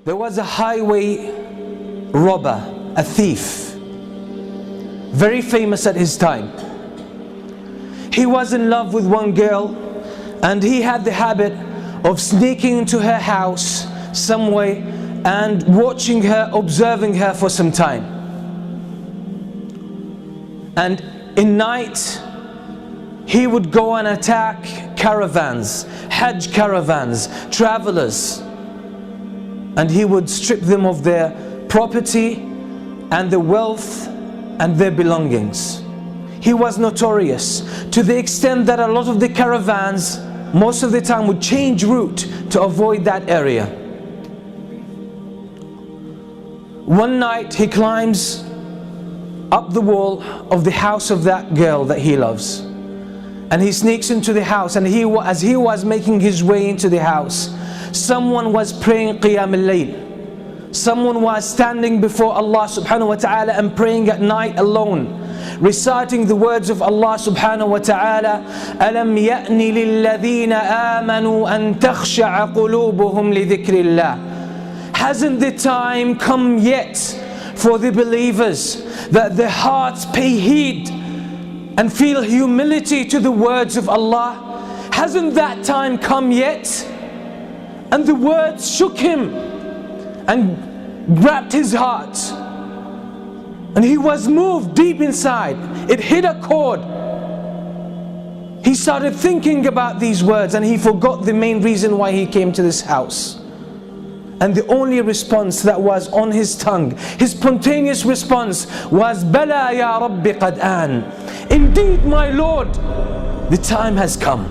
There was a highway robber, a thief, very famous at his time. He was in love with one girl, and he had the habit of sneaking into her house some way and watching her, observing her for some time. And in night, he would go and attack caravans, Hajj caravans, travelers, and he would strip them of their property and their wealth and their belongings. He was notorious to the extent that a lot of the caravans most of the time would change route to avoid that area. One night he climbs up the wall of the house of that girl that he loves, and he sneaks into the house, and as he was making his way into the house, someone was praying Qiyam al-Layl. Someone was standing before Allah subhanahu wa ta'ala and praying at night alone, reciting the words of Allah subhanahu wa ta'ala, أَلَمْ يَأْنِ لِلَّذِينَ آمَنُوا أَن تَخْشَعَ قُلُوبُهُمْ لِذِكْرِ اللَّهِ. Hasn't the time come yet for the believers that their hearts pay heed and feel humility to the words of Allah? Hasn't that time come yet? And the words shook him and grabbed his heart, and he was moved deep inside. It hit a chord. He started thinking about these words, and he forgot the main reason why he came to this house. And the only response that was on his tongue, his spontaneous response, was Bala ya Rabbi qad an. Indeed, my Lord, the time has come.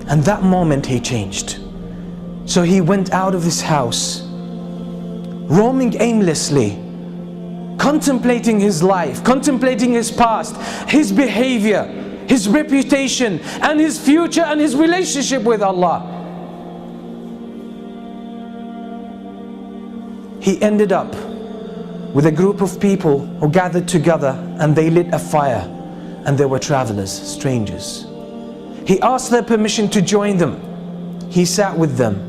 And that moment he changed. So he went out of his house, roaming aimlessly, contemplating his life, contemplating his past, his behavior, his reputation, and his future, and his relationship with Allah. He ended up with a group of people who gathered together, and they lit a fire, and there were travelers, strangers. He asked their permission to join them. He sat with them,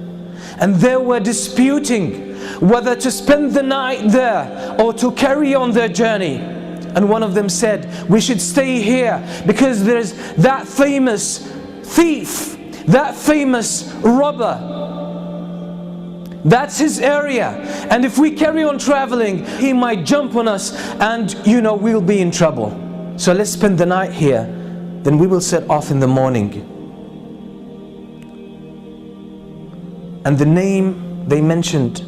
and they were disputing whether to spend the night there or to carry on their journey. And one of them said, we should stay here because there's that famous thief, that famous robber. That's his area, and if we carry on traveling, he might jump on us, and we'll be in trouble. So let's spend the night here, then we will set off in the morning. And the name they mentioned,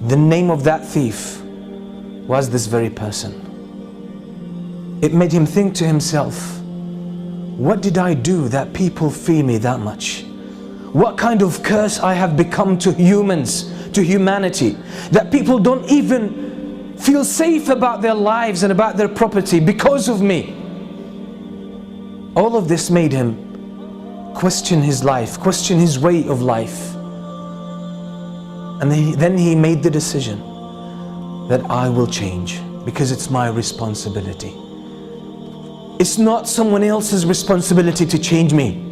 the name of that thief, was this very person. It made him think to himself, what did I do that people fear me that much? What kind of curse I have become to humans, to humanity, that people don't even feel safe about their lives and about their property because of me. All of this made him question his life, question his way of life. And then he made the decision that I will change because it's my responsibility. It's not someone else's responsibility to change me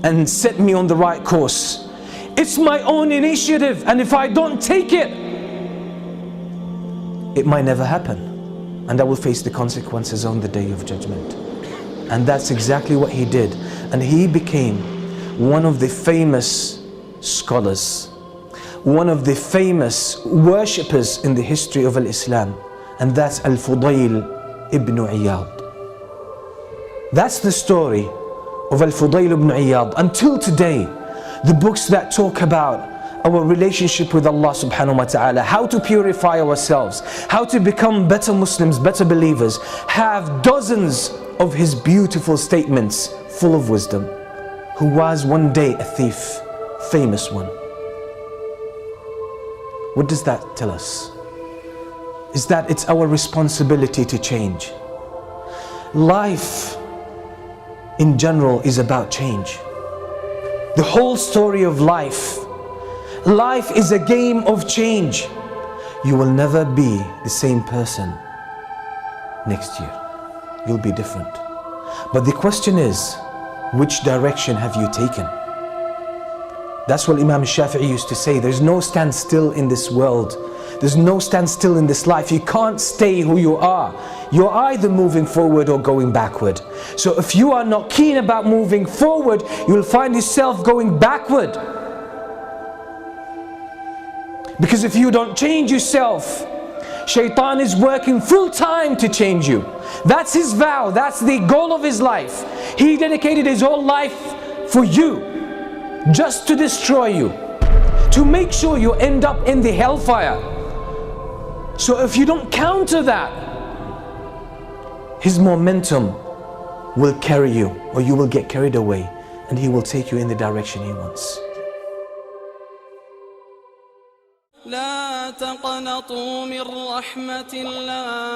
and set me on the right course. It's my own initiative, and if I don't take it, it might never happen, and I will face the consequences on the day of judgment. And that's exactly what he did, and he became one of the famous scholars, one of the famous worshippers in the history of Islam, and that's Al-Fudayl ibn Iyad. That's the story of Al-Fudayl ibn Iyad. Until today, the books that talk about our relationship with Allah subhanahu wa ta'ala, how to purify ourselves, how to become better Muslims, better believers, have dozens of his beautiful statements full of wisdom. Who was one day a thief, famous one. What does that tell us? Is that it's our responsibility to change. Life in general is about change. The whole story of life is a game of change. You will never be the same person next year. You'll be different. But the question is, which direction have you taken? That's what Imam Shafi'i used to say. There's no standstill in this world. There's no standstill in this life. You can't stay who you are. You're either moving forward or going backward. So if you are not keen about moving forward, you'll find yourself going backward. Because if you don't change yourself, Shaitan is working full time to change you. That's his vow. That's the goal of his life. He dedicated his whole life for you, just to destroy you, to make sure you end up in the hellfire. So if you don't counter that, his momentum will carry you, or you will get carried away, and he will take you in the direction he wants. لا تقنطوا من رحمة الله